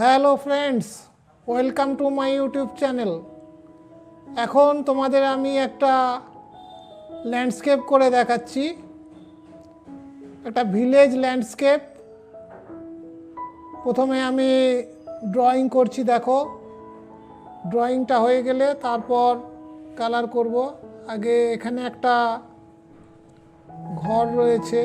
Hello friends, welcome to my YouTube channel. এখন তোমাদের আমি একটা ল্যান্ডস্কেপ করে দেখাচ্ছি, একটা ভিলেজ ল্যান্ডস্কেপ। প্রথমে আমি ড্রয়িং করছি, দেখো। ড্রয়িংটা হয়ে গেলে তারপর কালার করব। আগে এখানে একটা ঘর রয়েছে,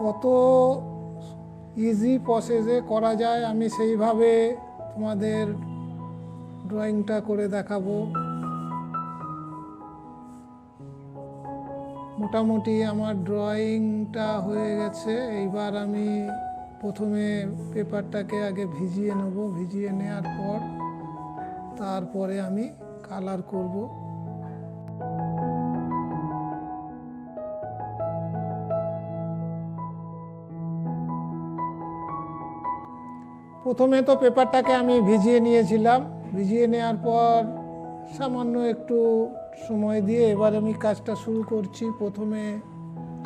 কত ইজি প্রসেসে করা যায় আমি সেইভাবে তোমাদের ড্রয়িংটা করে দেখাবো। মোটামুটি আমার ড্রয়িংটা হয়ে গেছে। এইবার আমি প্রথমে পেপারটাকে আগে ভিজিয়ে নেব। ভিজিয়ে নেওয়ার পর তারপরে আমি কালার করব। প্রথমে তো পেপারটাকে আমি ভিজিয়ে নিয়েছিলাম। ভিজিয়ে নেওয়ার পর সামান্য একটু সময় দিয়ে এবার আমি কাজটা শুরু করছি। প্রথমে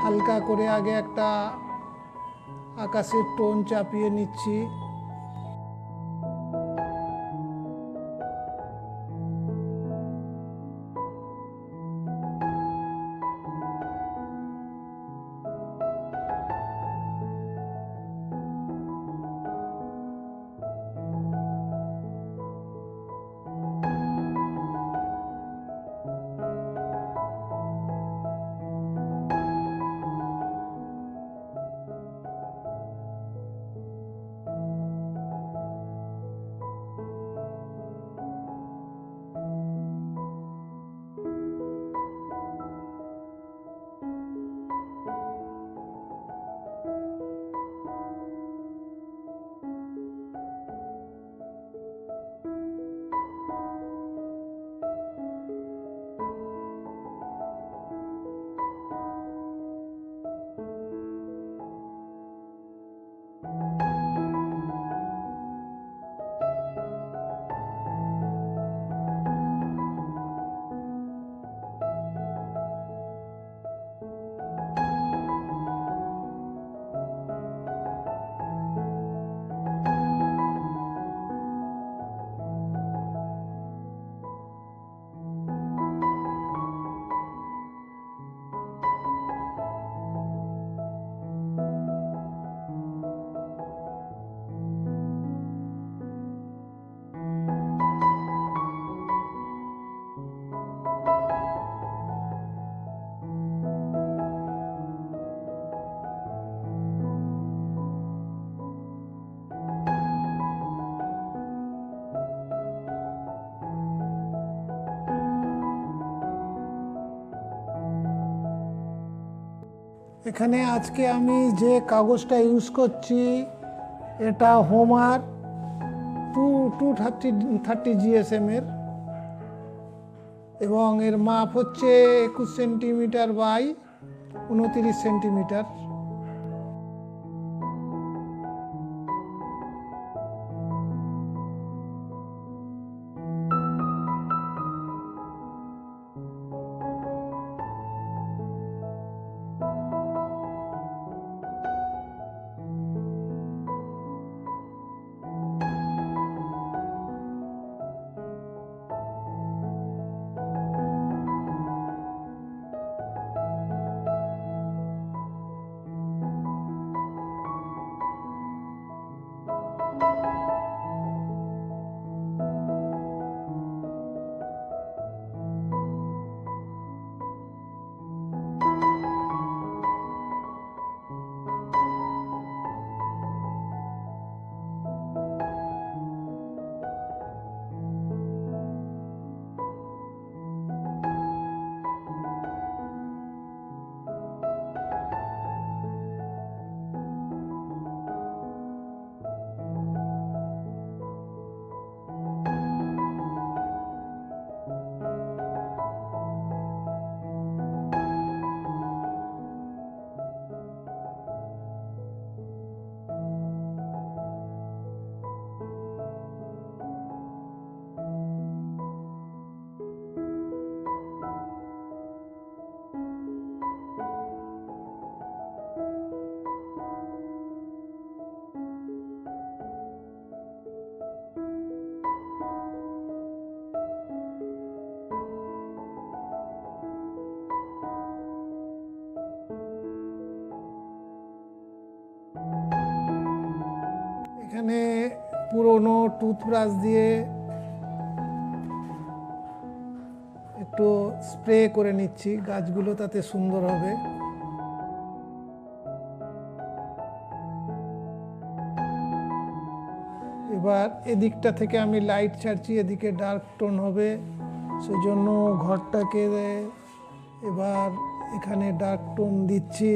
হালকা করে আগে একটা আকাশের টোন চাপিয়ে নিচ্ছি। এখানে আজকে আমি যে কাগজটা ইউজ করছি এটা হোমার 230 GSM এর, এবং এর মাপ হচ্ছে 21 সেন্টিমিটার বাই 29 সেন্টিমিটার। পুরনো টুথব্রাশ দিয়ে একটু স্প্রে করে নিচ্ছি, গাছগুলো তাতে সুন্দর হবে। এবার এদিকটা থেকে আমি লাইট ছাড়ছি, এদিকে ডার্ক টোন হবে, সেই জন্য ঘরটাকে এবার এখানে ডার্ক টোন দিচ্ছি।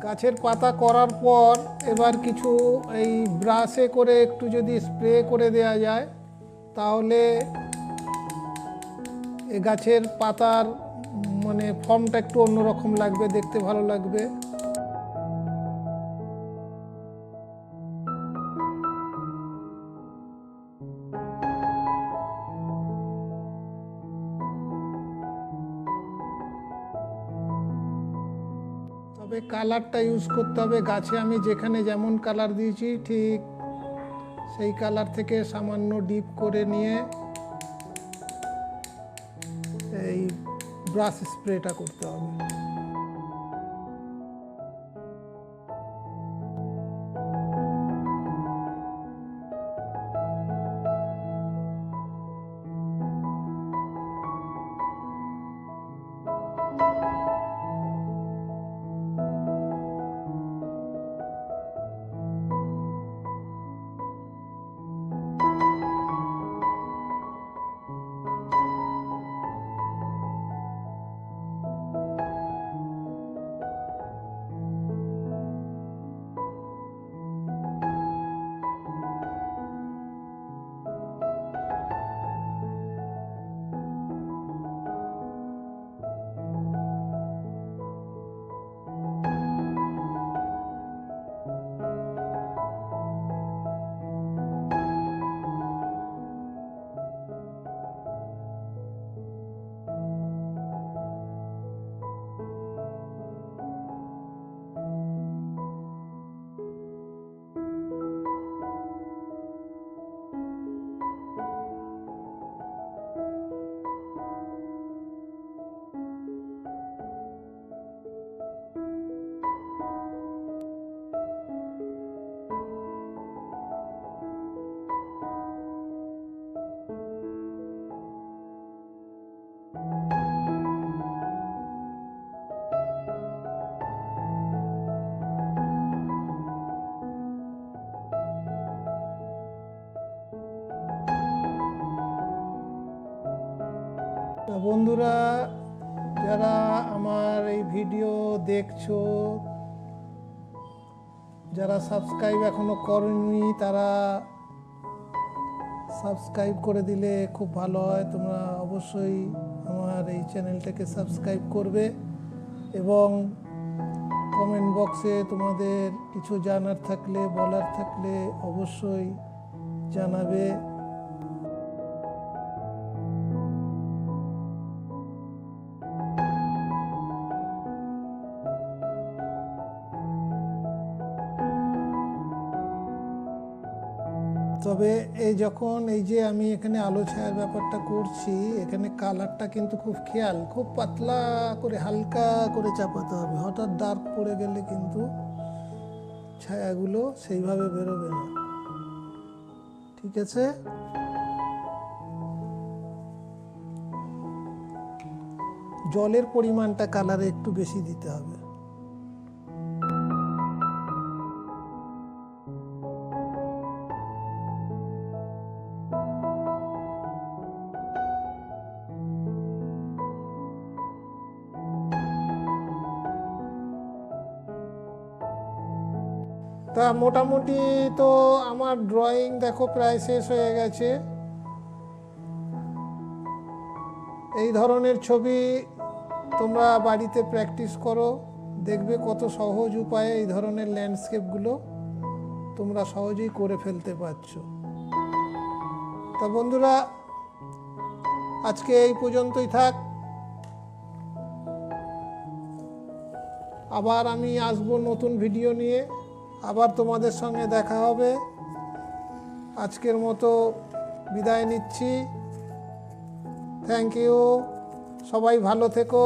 গাছের পাতা করার পর এবার কিছু এই ব্রাশে করে একটু যদি স্প্রে করে দেওয়া যায় তাহলে এই গাছের পাতার মানে ফর্মটা একটু অন্যরকম লাগবে, দেখতে ভালো লাগবে। তবে কালারটা ইউজ করতে হবে, গাছে আমি যেখানে যেমন কালার দিয়েছি ঠিক সেই কালার থেকে সামান্য ডিপ করে নিয়ে এই ব্রাশ স্প্রেটা করতে হবে। বন্ধুরা যারা আমার এই ভিডিও দেখছো, যারা সাবস্ক্রাইব এখনো করেনি তারা সাবস্ক্রাইব করে দিলে খুব ভালো হয়। তোমরা অবশ্যই আমার এই চ্যানেলটাকে সাবস্ক্রাইব করবে এবং কমেন্ট বক্সে তোমাদের কিছু জানার থাকলে, বলার থাকলে অবশ্যই জানাবে। তবে এই যে আমি এখানে আলো ছায়ার ব্যাপারটা করছি, এখানে কালারটা কিন্তু খুব খেয়াল, খুব পাতলা করে হালকা করে চাপাতে হবে। হঠাৎ ডার্ক পড়ে গেলে কিন্তু ছায়াগুলো সেইভাবে বেরোবে না। ঠিক আছে? জলের পরিমাণটা কালারে একটু বেশি দিতে হবে। তা মোটামুটি তো আমার ড্রয়িং দেখো প্রায় শেষ হয়ে গেছে। এই ধরনের ছবি তোমরা বাড়িতে প্র্যাকটিস করো, দেখবে কত সহজ উপায়ে এই ধরনের ল্যান্ডস্কেপগুলো তোমরা সহজেই করে ফেলতে পারছো। তা বন্ধুরা আজকে এই পর্যন্তই থাক। আবার আমি আসবো নতুন ভিডিও নিয়ে, আবার তোমাদের সঙ্গে দেখা হবে। আজকের মতো বিদায় নিচ্ছি। Thank you. সবাই ভালো থেকো।